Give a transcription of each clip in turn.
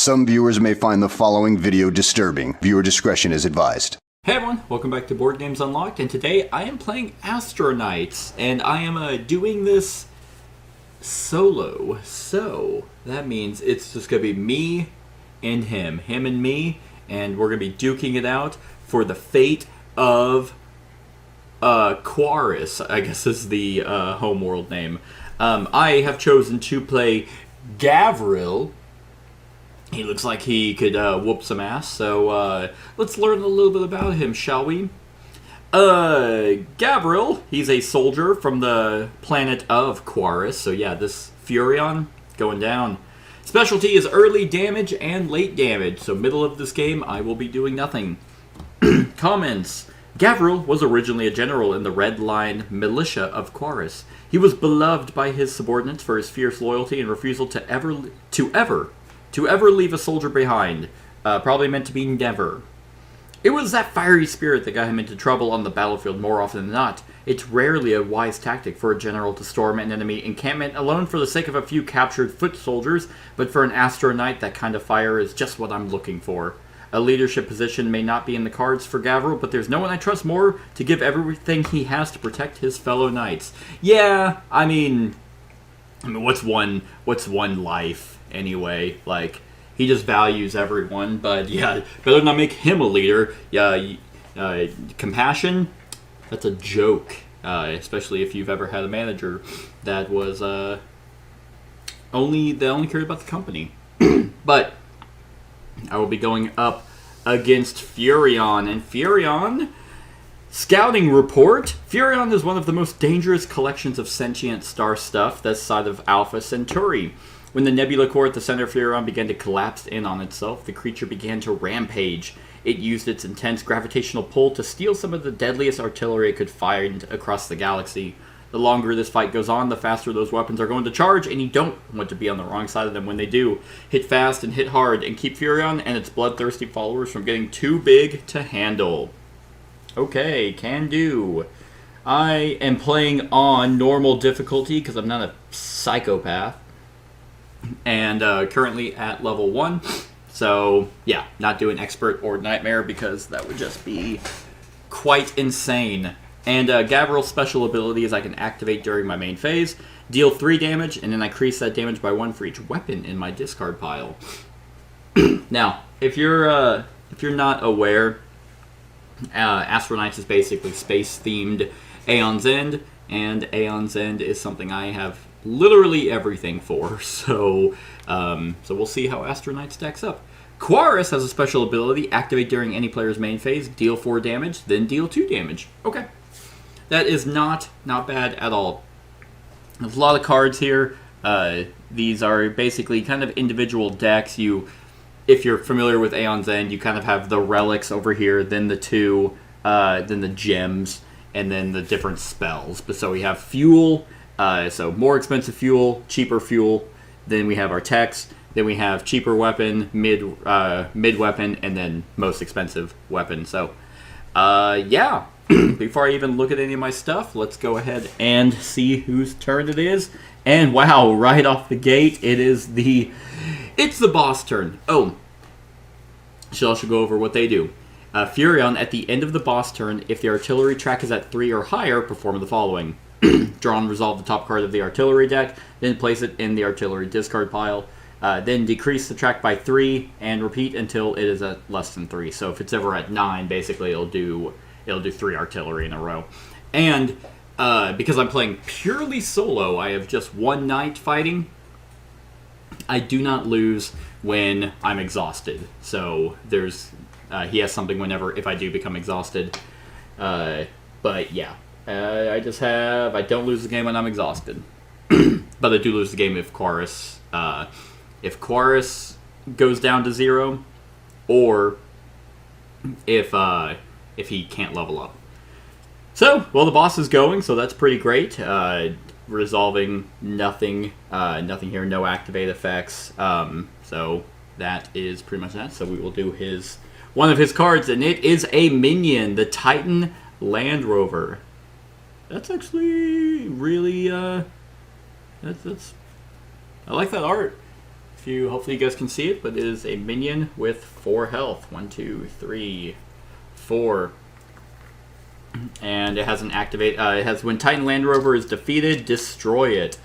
Some viewers may find the following video disturbing. Viewer discretion is advised. Hey everyone, welcome back to Board Games Unlocked, and today I am playing Astro, and I am doing this solo. So, that means it's just going to be me and him and me, and we're going to be duking it out for the fate of Quaris, I guess is the homeworld name. I have chosen to play Gavril. He looks like he could whoop some ass, so let's learn a little bit about him, shall we? Gavril, he's a soldier from the planet of Quaris, so yeah, this Furion, going down. Specialty is early damage and late damage, so middle of this game, I will be doing nothing. Comments. Gavril was originally a general in the Red Line militia of Quaris. He was beloved by his subordinates for his fierce loyalty and refusal to ever leave a soldier behind. Probably meant to be never. It was that fiery spirit that got him into trouble on the battlefield more often than not. It's rarely a wise tactic for a general to storm an enemy encampment alone for the sake of a few captured foot soldiers, but for an Astro Knight, that kind of fire is just what I'm looking for. A leadership position may not be in the cards for Gavril, but there's no one I trust more to give everything he has to protect his fellow knights. Yeah, I mean, what's one life anyway? Like, he just values everyone, but yeah, better not make him a leader. Yeah, compassion, that's a joke, especially if you've ever had a manager that was only cared about the company. But I will be going up against Furion, and Furion, scouting report. Furion is one of the most dangerous collections of sentient star stuff this side of Alpha Centauri. When the nebula core at the center of Furion began to collapse in on itself, the creature began to rampage. It used its intense gravitational pull to steal some of the deadliest artillery it could find across the galaxy. The longer this fight goes on, the faster those weapons are going to charge, and you don't want to be on the wrong side of them when they do. Hit fast and hit hard, and keep Furion and its bloodthirsty followers from getting too big to handle. Okay, can do. I am playing on normal difficulty because I'm not a psychopath. And currently at level 1. So, yeah, not doing expert or nightmare because that would just be quite insane. And Gavril's special ability is I can activate during my main phase, deal 3 damage, and then I increase that damage by 1 for each weapon in my discard pile. Now, if you're not aware, Astro Knights is basically space-themed Aeon's End, and Aeon's End is something I have literally everything for, so we'll see how Astro Knight stacks up. Quaris has a special ability, activate during any player's main phase, deal 4 damage, then deal 2 damage. Okay. That is not bad at all. There's a lot of cards here. These are basically kind of individual decks. If you're familiar with Aeon's End, you kind of have the relics over here, then the 2, then the gems, and then the different spells. But so we have fuel, so more expensive fuel, cheaper fuel. Then we have our techs. Then we have cheaper weapon, mid weapon, and then most expensive weapon. So, yeah. Before I even look at any of my stuff, let's go ahead and see whose turn it is. And wow, right off the gate, it's the boss turn. Oh, should also go over what they do. Furion, at the end of the boss turn, if the artillery track is at 3 or higher, perform the following. Draw and resolve the top card of the artillery deck, then place it in the artillery discard pile. Then decrease the track by 3, and repeat until it is at less than 3. So if it's ever at 9, basically it'll do 3 artillery in a row. And because I'm playing purely solo, I have just 1 knight fighting. I do not lose when I'm exhausted. So he has something if I do become exhausted. But yeah, I don't lose the game when I'm exhausted. But I do lose the game if Quaris goes down to 0, or if he can't level up. So, well, the boss is going, so that's pretty great. Resolving nothing here, no activate effects. So that is pretty much that. So we will do one of his cards, and it is a minion, the Titan Land Rover. That's actually really that's I like that art. Hopefully you guys can see it, but it is a minion with 4 health. 1, 2, 3, 4. And it has an activate. It has when Titan Land Rover is defeated, destroy it.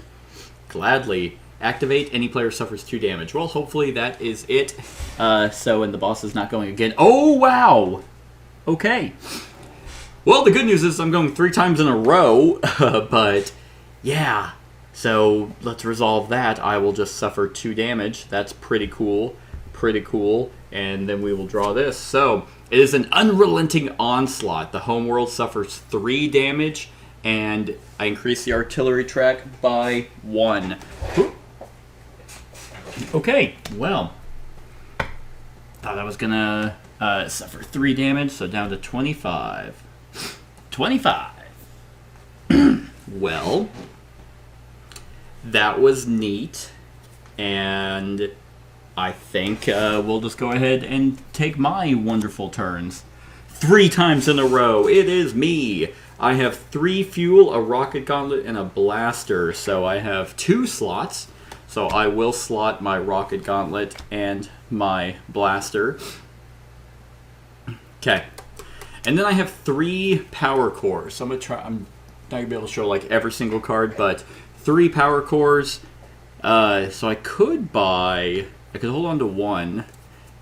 Gladly. Activate, any player suffers 2 damage. Well, hopefully that is it. And the boss is not going again. Oh, wow! Okay. Well, the good news is I'm going 3 times in a row, but yeah. So let's resolve that. I will just suffer 2 damage. That's pretty cool. Pretty cool. And then we will draw this. So it is an unrelenting onslaught. The homeworld suffers 3 damage, and I increase the artillery track by 1. Okay, well, thought I was gonna suffer 3 damage, so down to 25. 25. Well, that was neat, and I think we'll just go ahead and take my wonderful turns. 3 times in a row, it is me. I have 3 fuel, a rocket gauntlet, and a blaster, so I have 2 slots. So I will slot my rocket gauntlet and my blaster. Okay. And then I have 3 power cores. So I'm not gonna be able to show like every single card, but 3 power cores. So I could hold on to 1,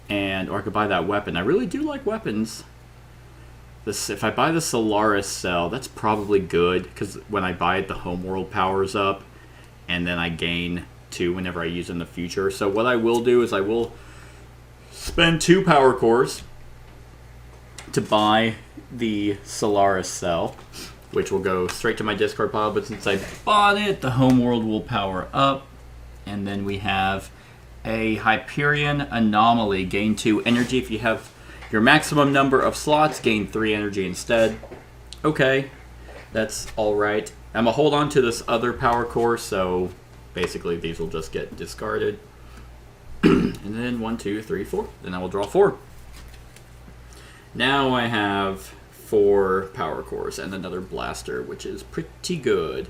or I could buy that weapon. I really do like weapons. If I buy the Solaris cell, that's probably good, because when I buy it, the homeworld powers up, and then I gain 2 whenever I use it in the future. So what I will do is I will spend 2 power cores to buy the Solaris cell, which will go straight to my discard pile, but since I bought it, the homeworld will power up. And then we have a Hyperion Anomaly. Gain 2 energy. If you have your maximum number of slots, gain 3 energy instead. Okay, that's alright. I'm going to hold on to this other power core, so basically these will just get discarded. And then 1, 2, 3, 4. Then I will draw 4. Now I have 4 power cores and another blaster, which is pretty good.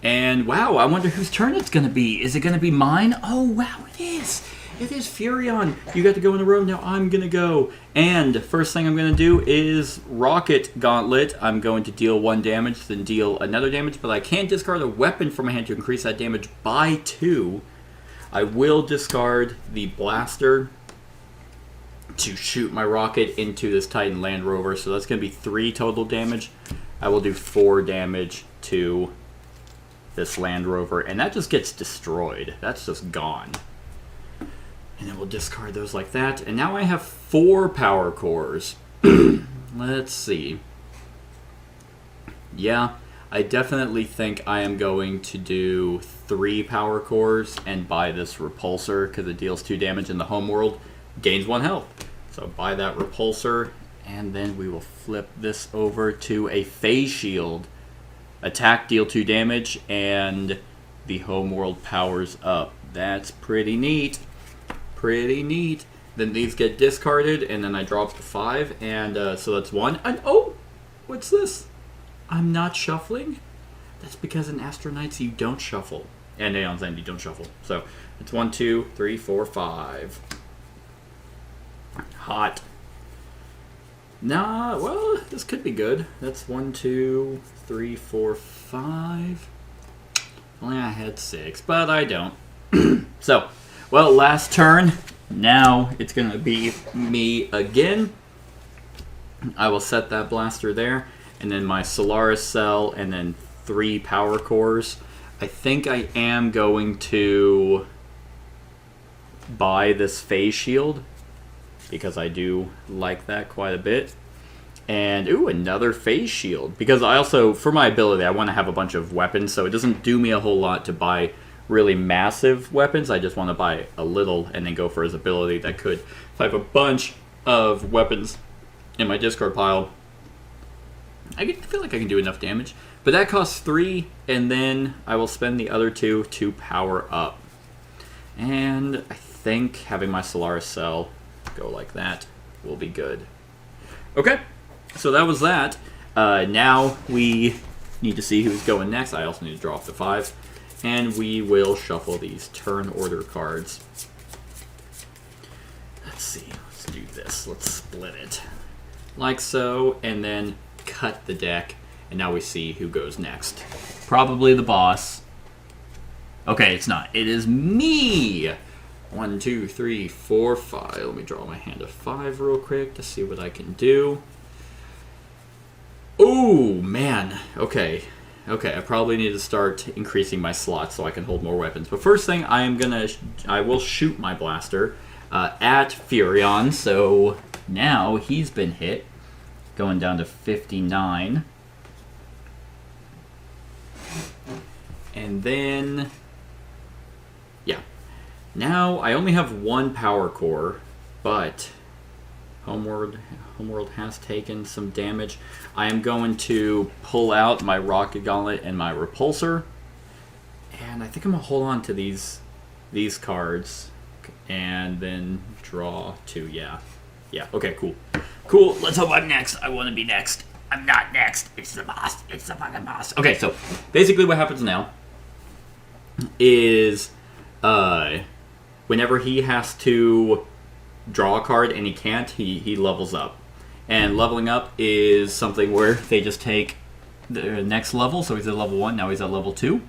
And wow, I wonder whose turn it's going to be. Is it going to be mine? Oh wow, it is. It is Furion. You got to go in a row. Now I'm going to go. And first thing I'm going to do is Rocket Gauntlet. I'm going to deal 1 damage, then deal another damage, but I can't discard a weapon from my hand to increase that damage by 2. I will discard the blaster to shoot my rocket into this Titan Land Rover, so that's going to be 3 total damage. I will do 4 damage to this Land Rover, and that just gets destroyed. That's just gone. And then we'll discard those like that. And now I have 4 power cores. Let's see. Yeah, I definitely think I am going to do 3 power cores and buy this repulsor, because it deals 2 damage in the homeworld, gains 1 health. So buy that repulsor, and then we will flip this over to a phase shield. Attack, deal 2 damage, and the homeworld powers up. That's pretty neat. Pretty neat. Then these get discarded, and then I drop the 5, and so that's 1. And oh, what's this? I'm not shuffling? That's because in Astro Knights you don't shuffle. And Aeon's End you don't shuffle. So it's 1, 2, 3, 4, 5. Hot. Nah, well, this could be good. That's 1, 2, 3, 4, 5. Only I had 6, but I don't. So, well, last turn. Now it's going to be me again. I will set that blaster there. And then my Solaris cell, and then 3 power cores. I think I am going to buy this phase shield, because I do like that quite a bit. And, ooh, another phase shield. Because I also, for my ability, I want to have a bunch of weapons, so it doesn't do me a whole lot to buy really massive weapons. I just want to buy a little and then go for his ability that could. If I have a bunch of weapons in my discard pile, I feel like I can do enough damage. But that costs 3, and then I will spend the other 2 to power up. And I think having my Solaris cell go like that will be good. Okay, so that was that. Now we need to see who's going next. I also need to draw off the 5. And we will shuffle these turn order cards. let's see. Let's do this. Let's split it. Like so, and then cut the deck. And now we see who goes next. Probably the boss. Okay, it's not. It is me! 1, 2, 3, 4, 5. Let me draw my hand of 5 real quick to see what I can do. Ooh, man. Okay. Okay, I probably need to start increasing my slots so I can hold more weapons. But first thing, I will shoot my blaster at Furion. So now he's been hit, going down to 59. And then, yeah. Now I only have 1 power core, but Homeworld has taken some damage. I am going to pull out my Rocket Gauntlet and my Repulsor. And I think I'm going to hold on to these cards. And then draw 2, yeah. Yeah, okay, cool. Cool, let's hope I'm next. I want to be next. I'm not next. It's the boss. It's the fucking boss. Okay, so basically what happens now is whenever he has to draw a card and he can't, he levels up. And leveling up is something where they just take the next level. So he's at level 1, now he's at level 2.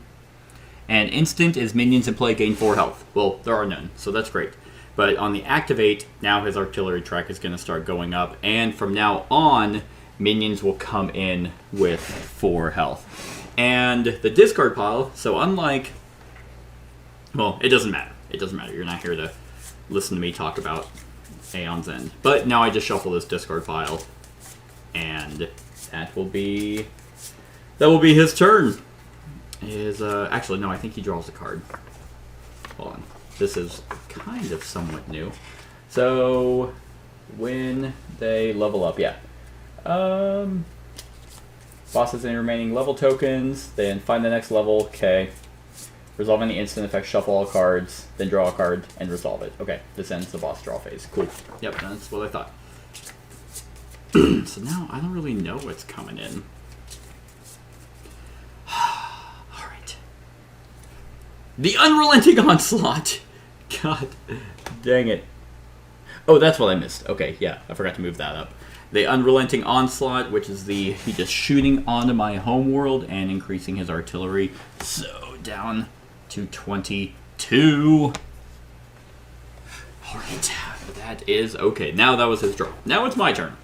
And instant is minions in play gain 4 health. Well, there are none, so that's great. But on the activate, now his artillery track is going to start going up. And from now on, minions will come in with 4 health. And the discard pile, so unlike... Well, it doesn't matter. It doesn't matter. You're not here to listen to me talk about Aeon's End. But now I just shuffle this discard pile, and that will be his turn. Actually, no, I think he draws a card. Hold on. This is kind of somewhat new. So, when they level up, yeah. Boss has any remaining level tokens, then find the next level, okay. Resolve any instant effect, shuffle all cards, then draw a card, and resolve it. Okay, this ends the boss draw phase. Cool. Yep, that's what I thought. So now I don't really know what's coming in. Alright. The Unrelenting Onslaught! God dang it. Oh, that's what I missed. Okay, yeah, I forgot to move that up. The Unrelenting Onslaught, which is he just shooting onto my homeworld and increasing his artillery. So down to 22. Alright, that is okay. Now that was his draw. Now it's my turn.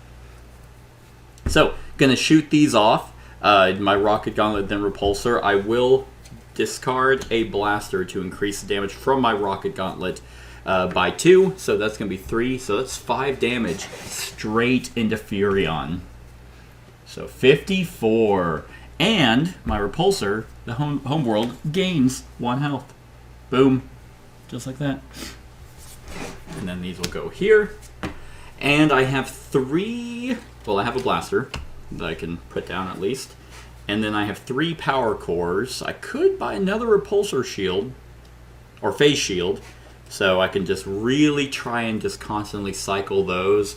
So, gonna shoot these off. My Rocket Gauntlet, then Repulsor. I will discard a blaster to increase the damage from my Rocket Gauntlet by 2. So that's gonna be 3. So that's 5 damage straight into Furion. So 54. And my Repulsor, the homeworld, gains 1 health. Boom. Just like that. And then these will go here. And I have 3... Well, I have a blaster that I can put down at least. And then I have 3 power cores. I could buy another Repulsor shield. Or phase shield. So I can just really try and just constantly cycle those.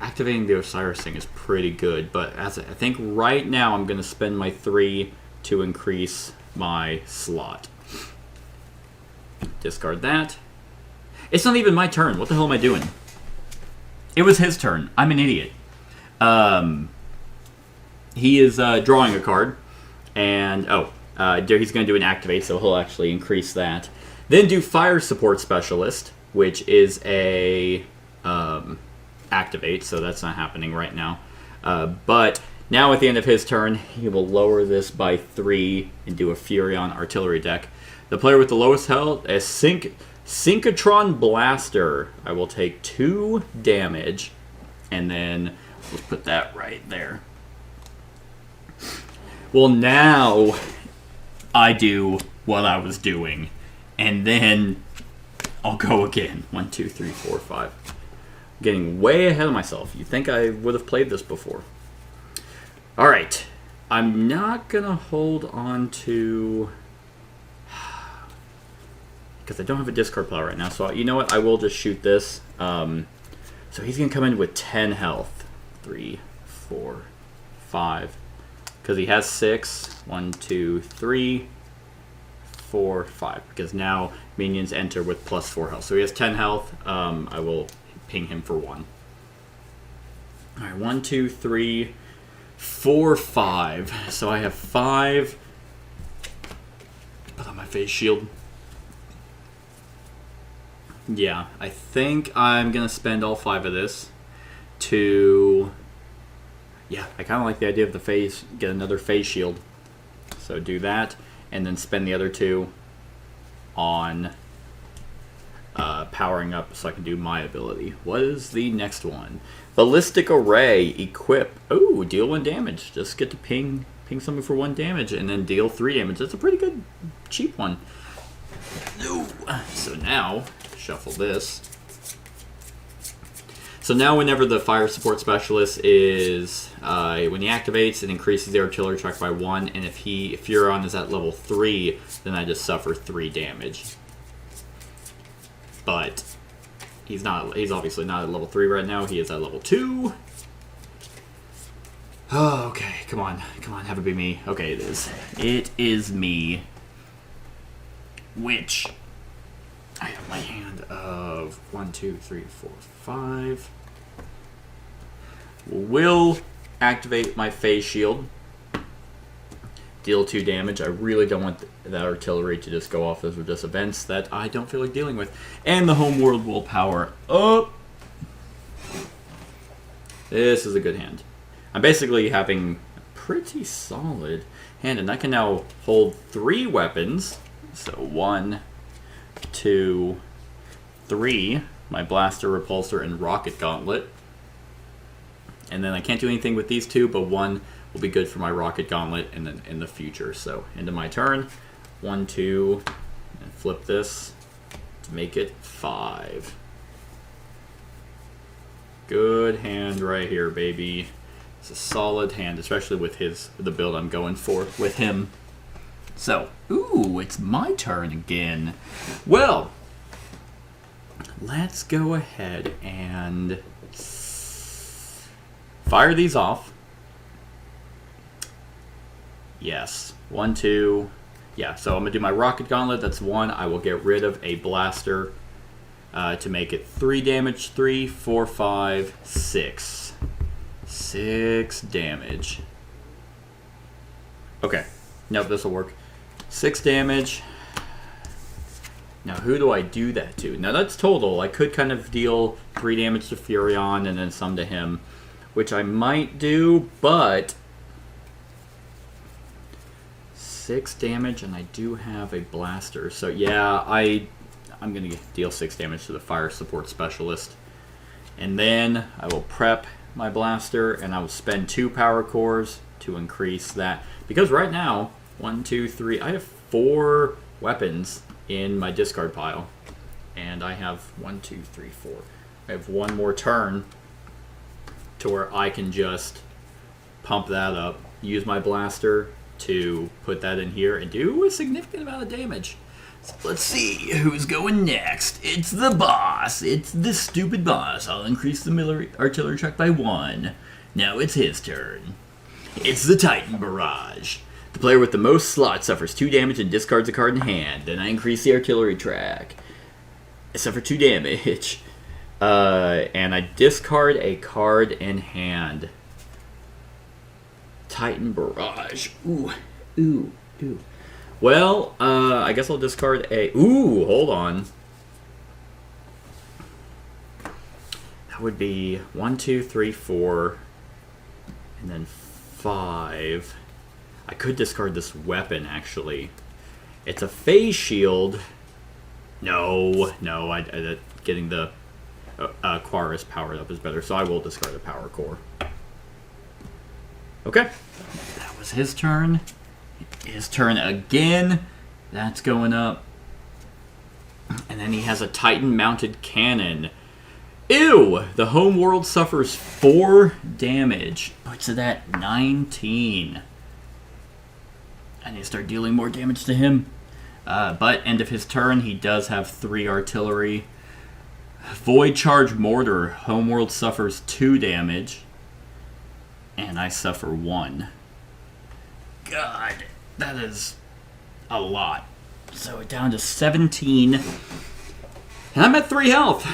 Activating the Osiris thing is pretty good, but I think right now I'm going to spend my 3 to increase my slot. Discard that. It's not even my turn. What the hell am I doing? It was his turn. I'm an idiot. He is drawing a card, and he's going to do an activate, so he'll actually increase that. Then do Fire Support Specialist, which is a activate, so that's not happening right now. But now at the end of his turn, he will lower this by 3 and do a Furion artillery deck. The player with the lowest health, a Synchrotron Blaster. I will take 2 damage, and then let's put that right there. Well, now I do what I was doing, and then I'll go again. 1, 2, 3, 4, 5. Getting way ahead of myself. You'd think I would have played this before. Alright. I'm not going to hold on to... Because I don't have a discard pile right now. So you know what? I will just shoot this. So he's going to come in with 10 health. 3, 4, 5. Because he has 6. 1, 2, 3, 4, 5. Because now minions enter with plus 4 health. So he has 10 health. I will ping him for 1. Alright, 1, 2, 3, 4, 5. So I have 5. Put on my face shield. Yeah, I think I'm going to spend all 5 of this to... Yeah, I kind of like the idea of the phase, get another phase shield. So do that, and then spend the other 2 on powering up so I can do my ability. What is the next one? Ballistic Array, equip. Oh, deal 1 damage. Just get to ping something for 1 damage, and then deal 3 damage. That's a pretty good, cheap one. No. So now... shuffle this. So now whenever the fire support specialist is, when he activates, it increases the artillery track by 1, and if Furion is at level 3, then I just suffer 3 damage. But he's obviously not at level 3 right now, he is at level 2. Oh, okay, come on, have it be me. Okay, it is. It is me. Which... I have my hand of 1, 2, 3, 4, 5. Will activate my phase shield. Deal 2 damage. I really don't want that artillery to just go off. Those are just events that I don't feel like dealing with. And the homeworld will power up. This is a good hand. I'm basically having a pretty solid hand, and I can now hold 3 weapons. So 1, 2, 3, my blaster, repulsor, and rocket gauntlet. And then I can't do anything with these 2, but 1 will be good for my rocket gauntlet and then in the future. So into my turn, 1, 2, and flip this to make it 5. Good hand right here, baby. It's a solid hand, especially with the build I'm going for with him. So, ooh, it's my turn again. Well, let's go ahead and fire these off. Yes, 1, 2. Yeah, so I'm going to do my rocket gauntlet. That's 1. I will get rid of a blaster to make it 3 damage. 3, 4, 5, 6. 6 damage. Okay, nope, this will work. 6 damage. Now, who do I do that to? Now, that's total. I could kind of deal 3 damage to Furion and then some to him, which I might do, but 6 damage, and I do have a blaster. So, yeah, I'm going to deal 6 damage to the fire support specialist. And then I will prep my blaster, and I will spend 2 power cores to increase that. Because right now... 1, 2, 3. I have 4 weapons in my discard pile. And I have 1, 2, 3, 4. I have 1 more turn to where I can just pump that up, use my blaster to put that in here, and do a significant amount of damage. So let's see who's going next. It's the boss. It's the stupid boss. I'll increase the artillery track by 1. Now it's his turn. It's the Titan Barrage. The player with the most slots suffers 2 damage and discards a card in hand. Then I increase the artillery track. I suffer 2 damage. And I discard a card in hand. Titan Barrage. Ooh, ooh, ooh. Well, I guess I'll discard a... Ooh, hold on. That would be 1, 2, 3, 4, and then 5. I could discard this weapon, actually. It's a phase shield. No, getting the Quarus powered up is better, so I will discard a power core. Okay, that was his turn. His turn again. That's going up. And then he has a Titan-mounted cannon. Ew! The homeworld suffers 4 damage. Puts it at 19. I need to start dealing more damage to him. But end of his turn, he does have 3 artillery. Void Charge Mortar. Homeworld suffers 2 damage. And I suffer 1. God, that is a lot. So down to 17. And I'm at 3 health.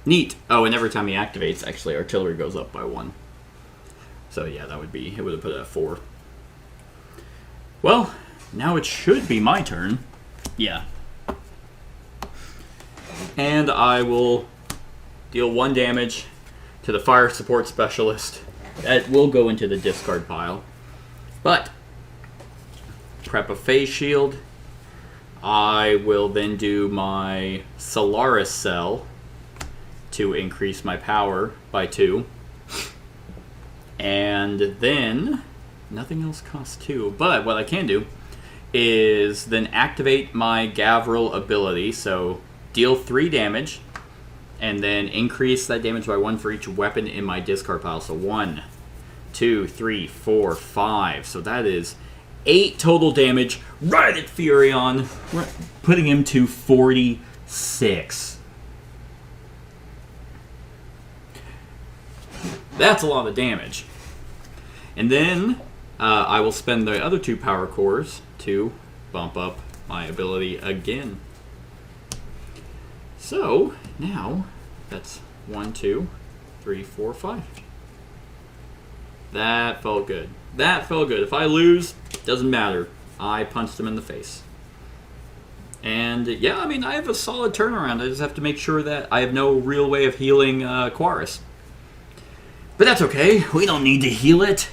Neat. Oh, and every time he activates, actually, artillery goes up by 1. So yeah, it would have put it at 4. Well, now it should be my turn. Yeah. And I will deal 1 damage to the fire support specialist. That will go into the discard pile. But, prep a phase shield. I will then do my Solaris cell to increase my power by 2. And then, nothing else costs 2. But what I can do is then activate my Gavril ability. So, deal 3 damage. And then increase that damage by 1 for each weapon in my discard pile. So 1, 2, 3, 4, 5. So that is 8 total damage right at Furion, putting him to 46. That's a lot of damage. And then I will spend the other 2 power cores to bump up my ability again. So, now, that's 1, 2, 3, 4, 5. That felt good. That felt good. If I lose, doesn't matter. I punched him in the face. And, yeah, I mean, I have a solid turnaround. I just have to make sure that I have no real way of healing Quarus. But that's okay. We don't need to heal it.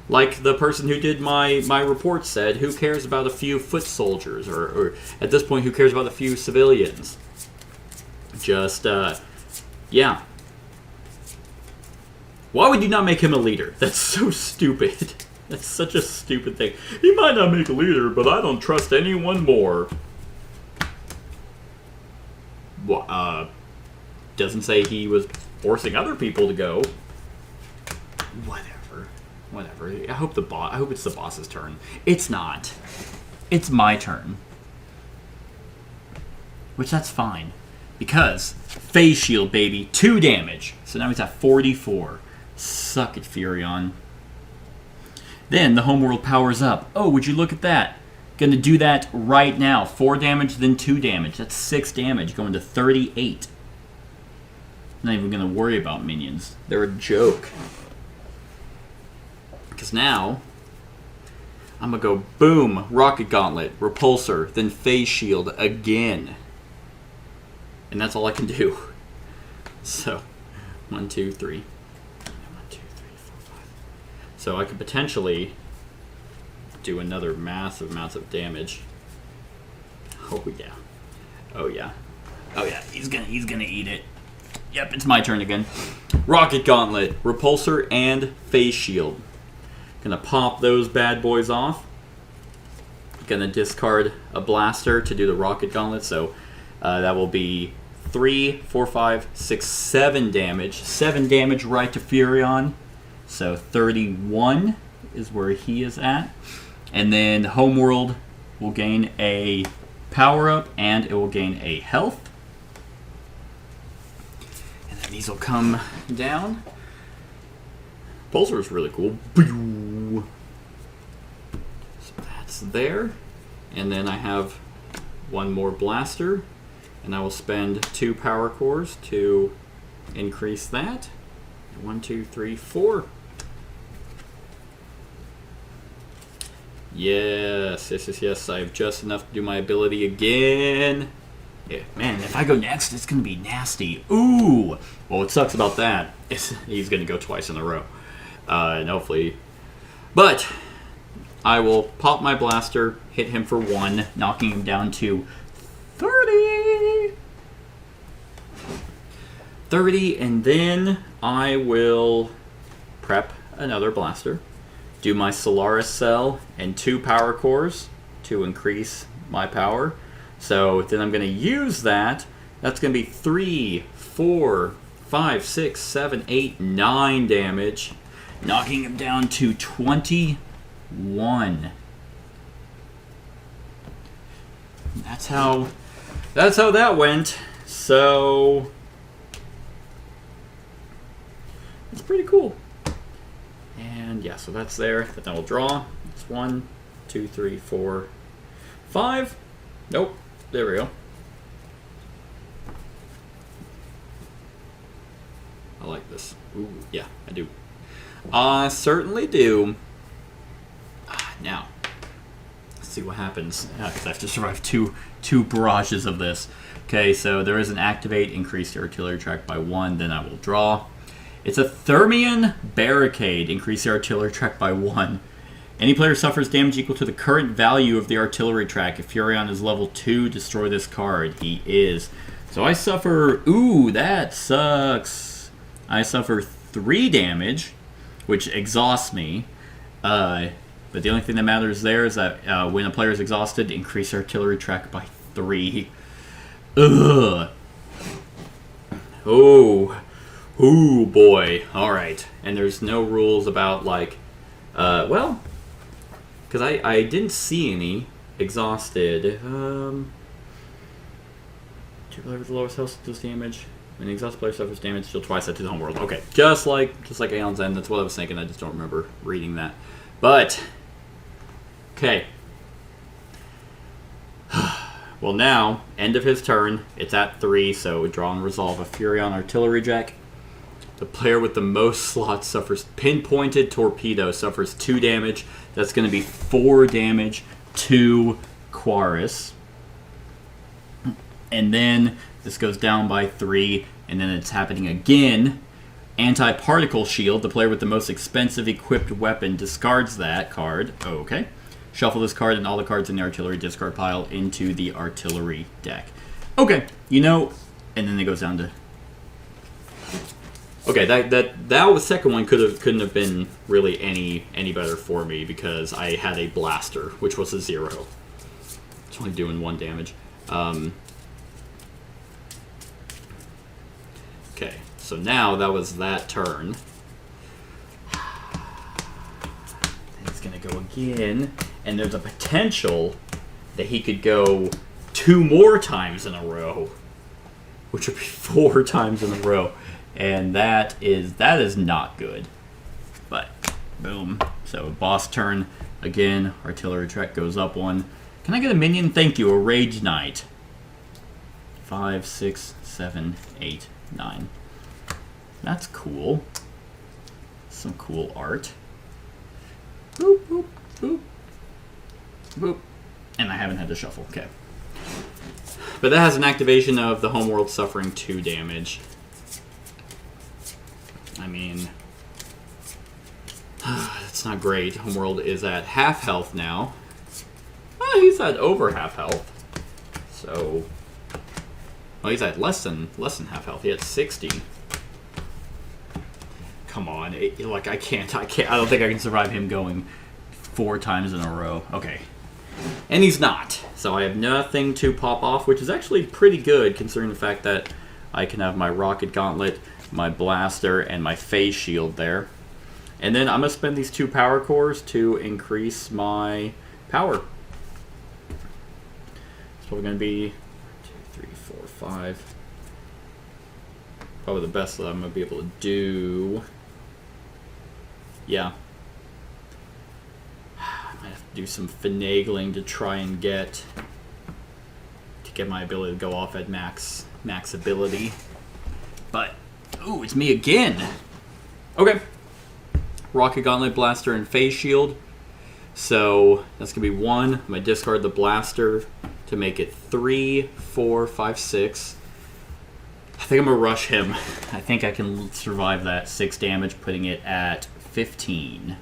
Like the person who did my report said, who cares about a few foot soldiers? Or at this point, who cares about a few civilians? Just, yeah. Why would you not make him a leader? That's so stupid. That's such a stupid thing. He might not make a leader, but I don't trust anyone more. Doesn't say he was forcing other people to go. Whatever. I hope it's the boss's turn. It's not. It's my turn. Which, that's fine. Because, phase shield, baby. 2 damage. So now he's at 44. Suck it, Furion. Then the homeworld powers up. Oh, would you look at that? Gonna do that right now. 4 damage, then 2 damage. That's 6 damage, going to 38. Not even gonna worry about minions. They're a joke. Because now, I'm gonna go boom, rocket gauntlet, repulsor, then phase shield again. And that's all I can do. So, 1, 2, 3. 1, 2, 3, 4, 5. So I could potentially do another massive damage. Oh yeah. Oh yeah. Oh yeah. He's gonna eat it. Yep, it's my turn again. Rocket gauntlet, repulsor, and phase shield. Gonna pop those bad boys off. Gonna discard a blaster to do the rocket gauntlet. So that will be 3, 4, 5, 6, 7 damage. 7 damage right to Furion. So 31 is where he is at. And then Homeworld will gain a power-up and it will gain a health. And then these will come down. Pulsar is really cool. So that's there. And then I have one more blaster. And I will spend 2 power cores to increase that. 1, 2, 3, 4. Yes. I have just enough to do my ability again. Yeah, man, if I go next, it's going to be nasty. Ooh! Well, what sucks about that is he's going to go twice in a row. And hopefully... But, I will pop my blaster, hit him for 1, knocking him down to 30! 30, and then I will prep another blaster. Do my Solaris cell and 2 power cores to increase my power. So then I'm going to use that. That's going to be 3, 4, 5, 6, 7, 8, 9 damage. Knocking him down to 21. That's how that went. So it's pretty cool. And yeah, so that's there. But then we'll draw. It's 1, 2, 3, 4, 5. Nope. There we go. I like this. Ooh, yeah, I do. I certainly do. Now, let's see what happens. Because I have to survive two barrages of this. Okay, so there is an activate, increase the artillery track by 1, then I will draw. It's a Thermian Barricade, increase the artillery track by 1. Any player suffers damage equal to the current value of the artillery track. If Furion is level 2, destroy this card. He is. So I suffer, ooh, that sucks. I suffer 3 damage, which exhausts me. But the only thing that matters there is that when a player is exhausted, increase artillery track by 3. Ugh. Oh. Ooh, boy. Alright. And there's no rules about, like, well, because I didn't see any exhausted. 2 players with the lowest health does damage. When the exhausted player suffers damage, deal twice that to the homeworld. Okay, just like Aeon's End. That's what I was thinking. I just don't remember reading that. But, okay. Well, now, end of his turn. It's at 3, so draw and resolve a Furion artillery jack. The player with the most slots suffers pinpointed torpedo, suffers 2 damage. That's going to be 4 damage to Quaris. And then this goes down by 3, and then it's happening again. Anti-particle shield. The player with the most expensive equipped weapon discards that card. Okay. Shuffle this card and all the cards in the artillery discard pile into the artillery deck. Okay, you know, and then it goes down to. Okay, that was second one couldn't have been really any better for me because I had a blaster, which was a 0. It's only doing 1 damage. Okay, so now that was that turn. It's gonna go again, and there's a potential that he could go 2 more times in a row, which would be 4 times in a row. And that is not good. But, boom. So, boss turn. Again, artillery track goes up 1. Can I get a minion? Thank you. A Rage Knight. 5, 6, 7, 8, 9. That's cool. Some cool art. Boop, boop, boop. Boop. And I haven't had to shuffle. Okay. But that has an activation of the homeworld suffering 2 damage. I mean, that's not great. Homeworld is at half health now. Oh, he's at over half health. So, well, he's at less than half health. He had 60. Come on, like I can't. I don't think I can survive him going 4 times in a row. Okay, and he's not. So I have nothing to pop off, which is actually pretty good considering the fact that I can have my rocket gauntlet, my blaster, and my phase shield there. And then I'm going to spend these 2 power cores to increase my power. It's probably going to be 2, 3, 4, 5. Probably the best that I'm going to be able to do. Yeah. I might have to do some finagling to try and get my ability to go off at max ability. But ooh, it's me again. Okay. Rocket Gauntlet, Blaster, and Phase Shield. So that's going to be 1. I'm going to discard the Blaster to make it 3, 4, 5, 6. I think I'm going to rush him. I think I can survive that 6 damage, putting it at 15.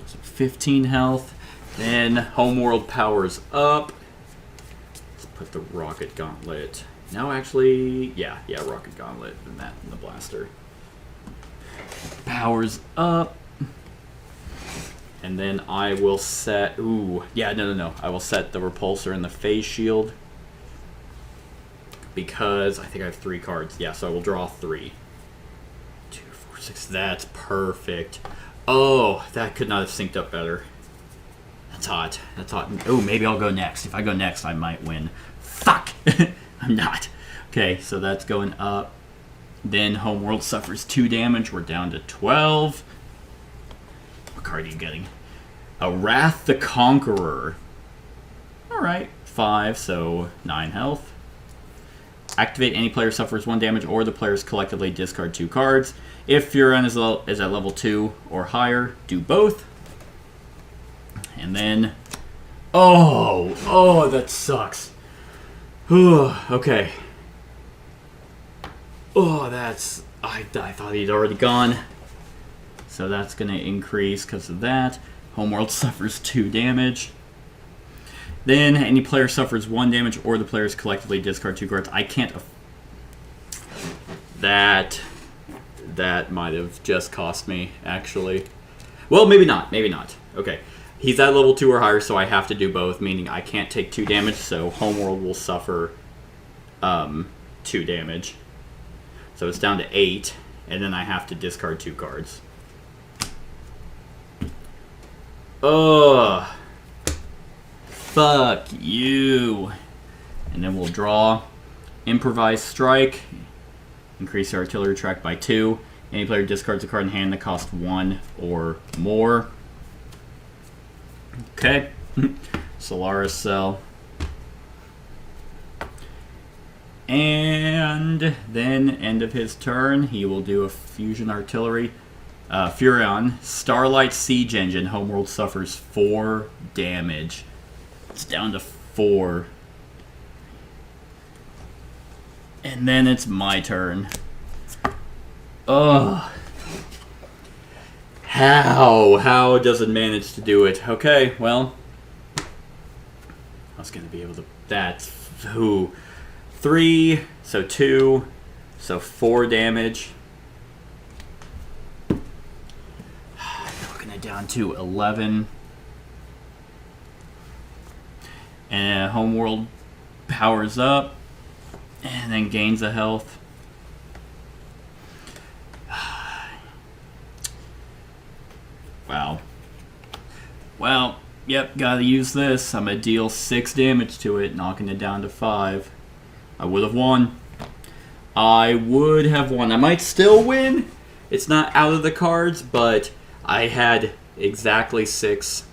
So 15 health. Then Homeworld powers up. Let's put the Rocket Gauntlet. No, actually, yeah, Rocket Gauntlet and that and the Blaster. Powers up. And then I will set, no. I will set the Repulsor and the Phase Shield. Because I think I have 3 cards. Yeah, so I will draw 3. 2, 4, 6. That's perfect. Oh, that could not have synced up better. That's hot. That's hot. Oh, maybe I'll go next. If I go next, I might win. Fuck! I'm not. Okay, so that's going up. Then Homeworld suffers 2 damage. We're down to 12. card are you getting? A Wrath the Conqueror. Alright, 5, so 9 health. Activate, any player suffers 1 damage or the players collectively discard 2 cards. If Furion is at level 2 or higher, do both. And then... Oh, that sucks. Okay. Oh, that's... I thought he'd already gone. So that's going to increase because of that. Homeworld suffers 2 damage. Then any player suffers 1 damage or the players collectively discard 2 cards. I can't... That might have just cost me, actually. Well, maybe not. Maybe not. Okay. He's at level 2 or higher, so I have to do both, meaning I can't take 2 damage, so Homeworld will suffer 2 damage. So it's down to 8, and then I have to discard 2 cards. Ugh. Fuck you. And then we'll draw. Improvise Strike. Increase the artillery track by 2. Any player discards a card in hand that costs 1 or more. Okay. Solaris Cell. And then, end of his turn, he will do a Fusion Artillery. Furion, Starlight Siege Engine. Homeworld suffers 4 damage. It's down to 4. And then it's my turn. Ugh. How does it manage to do it? Okay, well. I was going to be able to... That's... Ooh. 3, so 2, so 4 damage. Knocking it down to 11. And Homeworld powers up. And then gains a health. Wow. Well, yep, gotta use this. I'm gonna deal 6 damage to it, knocking it down to 5. I would have won. I would have won. I might still win. It's not out of the cards, but I had exactly 6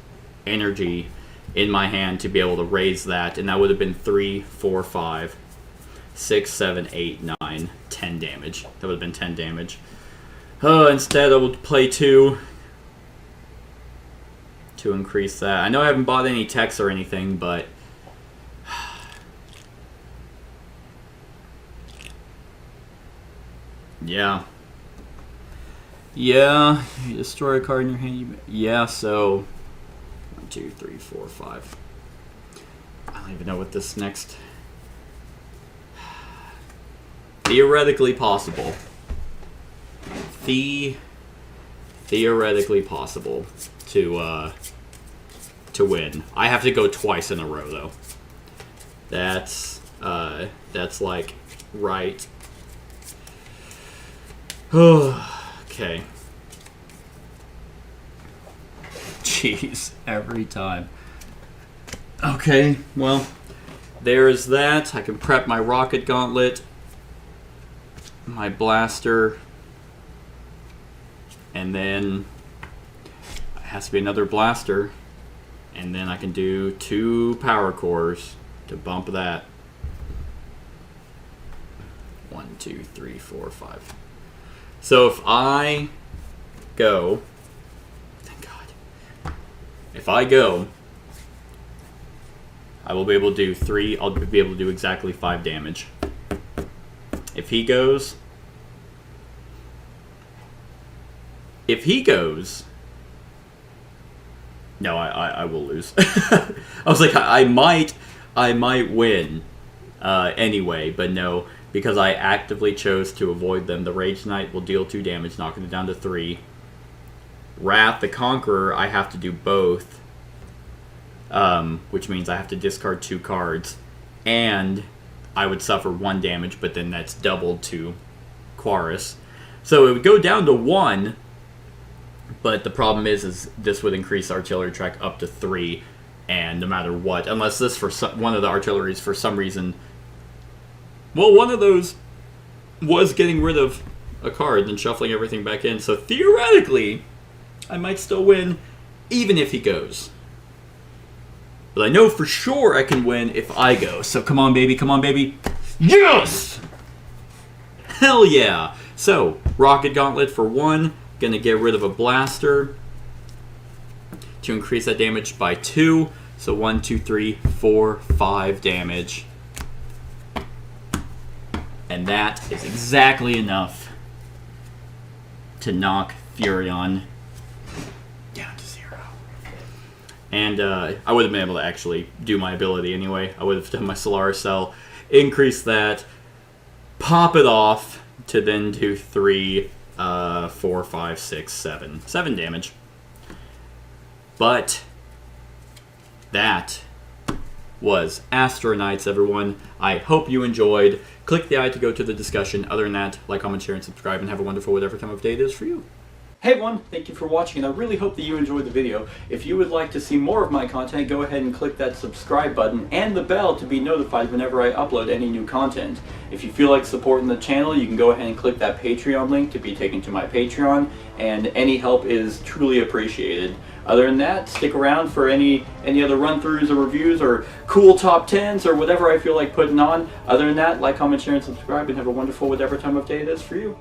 energy in my hand to be able to raise that, and that would have been 3, 4, 5, 6, 7, 8, 9, 10 damage. That would have been 10 damage. Instead, I would play 2 to increase that. I know I haven't bought any techs or anything, but yeah. Yeah, you destroy a card in your hand. Yeah, so 1, 2, 3, 4, 5. I don't even know what this next. Theoretically possible. Theoretically possible to win. I have to go twice in a row though. That's like right. Okay. Jeez, every time. Okay, well, there's that. I can prep my rocket gauntlet, my blaster, and then it has to be another blaster, and then I can do 2 power cores to bump that. 1, 2, 3, 4, 5. So if I go, thank God, if I go, I will be able to do 3, I'll be able to do exactly 5 damage. If he goes, no, I will lose. I was like, I might win anyway, but no, because I actively chose to avoid them. The Rage Knight will deal 2 damage, knocking it down to 3. Wrath the Conqueror, I have to do both, which means I have to discard 2 cards, and I would suffer 1 damage, but then that's doubled to Quarus. So it would go down to 1, but the problem is this would increase artillery track up to 3, and no matter what, unless this for one of the artilleries for some reason, well, one of those was getting rid of a card and shuffling everything back in. So theoretically, I might still win, even if he goes. But I know for sure I can win if I go. So come on, baby, come on, baby. Yes! Hell yeah! So, Rocket Gauntlet for 1. Gonna get rid of a blaster to increase that damage by 2. So 1, 2, 3, 4, 5 damage. And that is exactly enough to knock Furion down to 0. And I would have been able to actually do my ability anyway. I would have done my Solaris Cell, increase that, pop it off to then do 3, 4, 5, 6, 7. 7 damage. But that was Astronauts, everyone. I hope you enjoyed. Click the I to go to the discussion. Other than that, like, comment, share, and subscribe, and have a wonderful whatever time of day it is for you. Hey everyone, thank you for watching, and I really hope that you enjoyed the video. If you would like to see more of my content, go ahead and click that subscribe button and the bell to be notified whenever I upload any new content. If you feel like supporting the channel, you can go ahead and click that Patreon link to be taken to my Patreon, and any help is truly appreciated. Other than that, stick around for any other run-throughs or reviews or cool top 10s or whatever I feel like putting on. Other than that, like, comment, share, and subscribe, and have a wonderful whatever time of day it is for you.